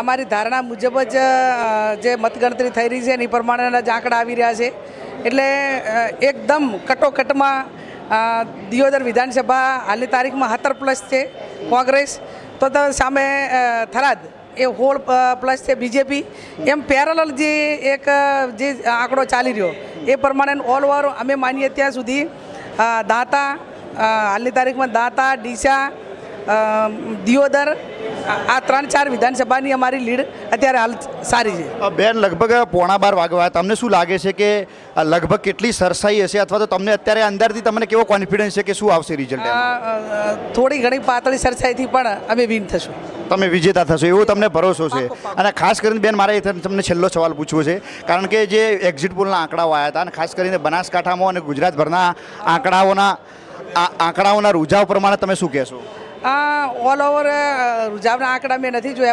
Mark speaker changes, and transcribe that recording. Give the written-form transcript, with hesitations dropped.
Speaker 1: અમારી ધારણા મુજબ જ જે મતગણતરી થઈ રહી છે એની પ્રમાણેના જ આંકડા આવી રહ્યા છે એટલે એકદમ કટોકટમાં દિયોદર વિધાનસભા હાલની તારીખમાં 17+ છે કોંગ્રેસ, તો સામે થરાદ એ 16+ છે બીજેપી. એમ પેરેલલ જે એક જે આંકડો ચાલી રહ્યો એ પ્રમાણે ઓલ ઓવર અમે માનીએ ત્યાં સુધી દાંતા હાલની તારીખમાં દાંતા, ડીસા, દિયોદર આ 3-4 વિધાનસભાની અમારી લીડ અત્યારે હાલ સારી છે.
Speaker 2: બેન, લગભગ 11:15 વાગ્યા, તમને શું લાગે છે કે લગભગ કેટલી સરસાઈ હશે અથવા તો તમને અત્યારે અંદરથી તમને કેવો કોન્ફિડન્સ છે કે શું આવશે રિઝલ્ટ?
Speaker 1: થોડી ઘણી પાતળી સરસાઈથી પણ અમે વિન થશું.
Speaker 2: તમે વિજેતા થશો એવો તમને ભરોસો છે? અને ખાસ કરીને બેન, મારે તમને છેલ્લો સવાલ પૂછવો છે, કારણ કે જે એક્ઝિટ પોલના આંકડાઓ આવ્યા હતા અને ખાસ કરીને બનાસકાંઠામાં અને ગુજરાતભરના આંકડાઓના રૂઝાવ પ્રમાણે તમે શું કહેશો?
Speaker 1: ઓલ ઓવર રૂઝાવના આંકડા મેં નથી જોયા,